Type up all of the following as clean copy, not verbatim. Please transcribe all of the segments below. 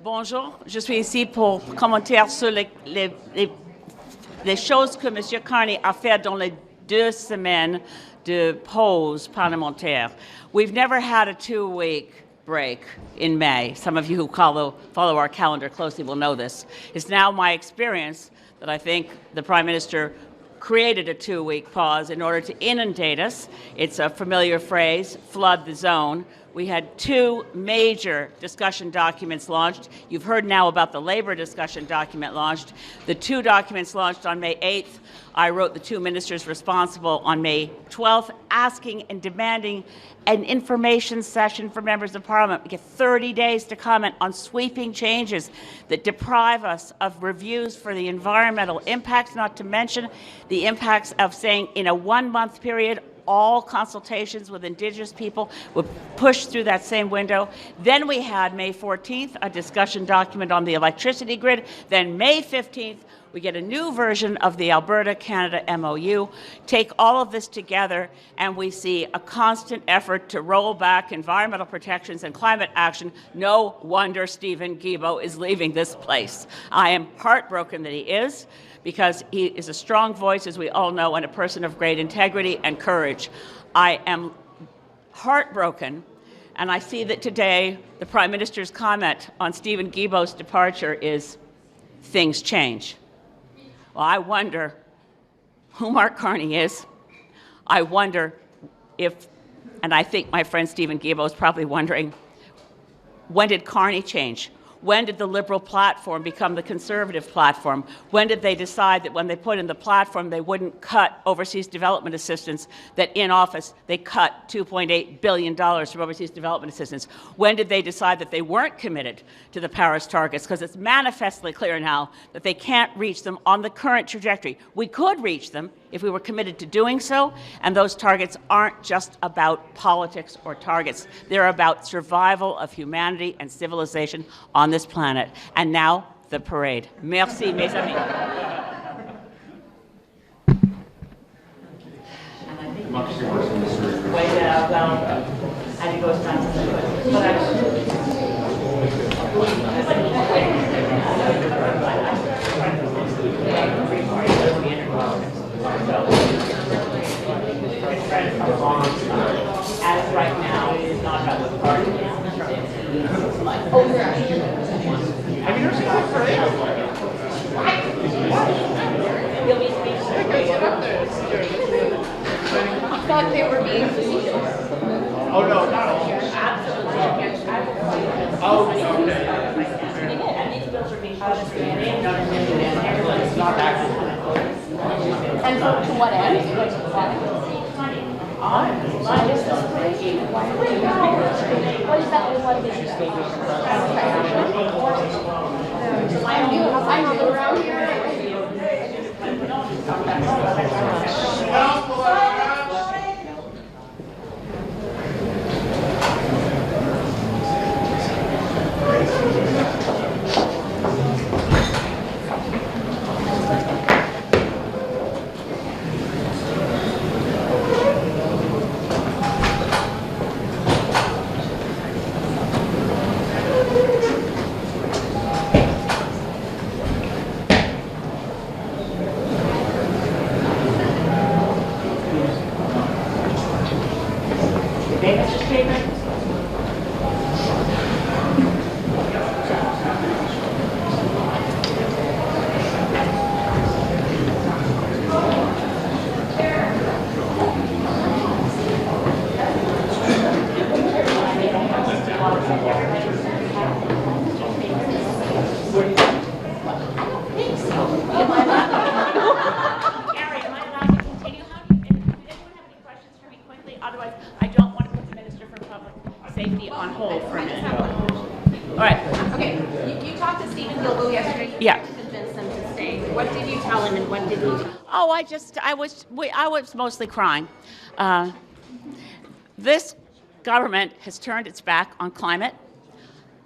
Bonjour, je suis ici pour commenter sur les choses que M. Carney a fait dans les 2 semaines de pause parlementaire. We've never had a 2-week break in May. Some of you who follow our calendar closely will know this. It's now my experience that I think the Prime Minister created a 2-week pause in order to inundate us. It's a familiar phrase, flood the zone. We had 2 major discussion documents launched. You've heard now about the labor discussion document launched. The 2 documents launched on May 8th. I wrote the 2 ministers responsible on May 12th, asking and demanding an information session for members of Parliament. We get 30 days to comment on sweeping changes that deprive us of reviews for the environmental impacts, not to mention the impacts of saying in a 1-month period, all consultations with Indigenous people were pushed through that same window. Then we had May 14th, a discussion document on the electricity grid. Then May 15th, we get a new version of the Alberta-Canada MOU. Take all of this together, and we see a constant effort to roll back environmental protections and climate action. No wonder Steven Guilbeault is leaving this place. I am heartbroken that he is, because he is a strong voice, as we all know, and a person of great integrity and courage. I am heartbroken, and I see that today the Prime Minister's comment on Steven Guilbeault's departure is, things change. Well, I wonder who Mark Carney is. I wonder if, and I think my friend Steven Guilbeault is probably wondering, when did Carney change? When did the Liberal platform become the Conservative platform? When did they decide that when they put in the platform they wouldn't cut overseas development assistance, that in office they cut $2.8 billion from overseas development assistance? When did they decide that they weren't committed to the Paris targets? Because it's manifestly clear now that they can't reach them on the current trajectory. We could reach them if we were committed to doing so, and those targets aren't just about politics or targets. They're about survival of humanity and civilization on this planet. And now, the parade. Merci, mes amis. As right now, it is not about the party. Have you never seen that parade? You'll be speaking. I thought they were being Oh, no, not all. Absolutely. Oh, okay. And these bills are being pushed through, and they have not intended, and everyone's not actually. And to what end? What is that? What is I'm around here. I was mostly crying. This government has turned its back on climate,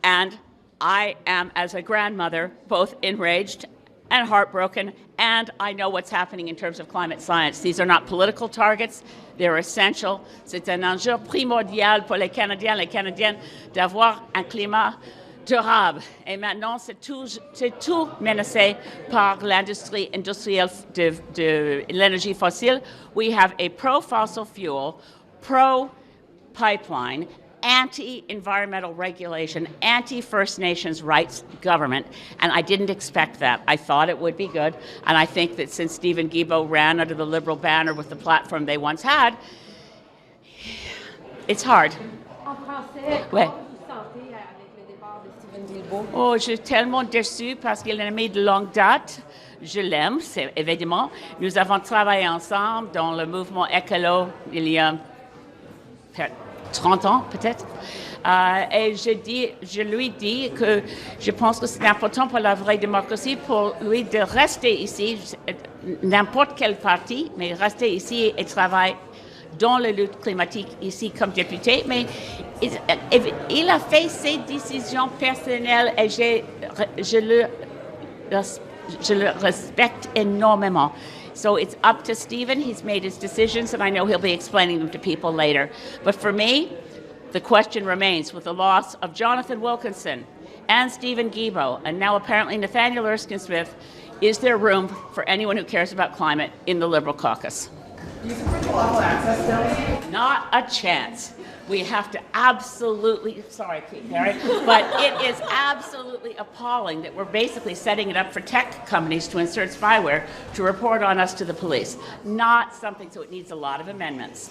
and I am, as a grandmother, both enraged and heartbroken, and I know what's happening in terms of climate science. These are not political targets. They're essential. C'est un enjeu primordial pour les Canadiens d'avoir un climat durable. Et maintenant, c'est tout menacé par l'industrie industrielle de l'énergie fossile. We have a pro-fossil fuel, pro-pipeline, anti-environmental regulation, anti-First Nations rights government, and I didn't expect that. I thought it would be good, and I think that since Stephen Guilbeault ran under the Liberal banner with the platform they once had, it's hard. En français, Ouais. comment vous vous sentez avec le départ de Stephen Guilbeault? Oh, je suis tellement déçue parce qu'il est un ami de longue date. Je l'aime, c'est évidemment. Nous avons travaillé ensemble dans le mouvement écolo il y a 30 ans, peut-être. Et je lui dis que je pense que c'est important pour la vraie démocratie pour lui de rester ici, n'importe quel parti, mais rester ici et travailler dans la lutte climatique ici comme député. Mais il a fait ses décisions personnelles et je le respecte énormément. So it's up to Stephen. He's made his decisions, and I know he'll be explaining them to people later. But for me, the question remains, with the loss of Jonathan Wilkinson and Stephen Guilbeault, and now apparently Nathaniel Erskine-Smith, is there room for anyone who cares about climate in the Liberal caucus? Do you support the lawful access bill? Not a chance. We have to absolutely, sorry, Harry, but it is absolutely appalling that we're basically setting it up for tech companies to insert spyware to report on us to the police. Not something, so it needs a lot of amendments.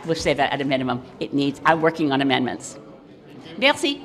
We'll say that at a minimum. I'm working on amendments. Merci.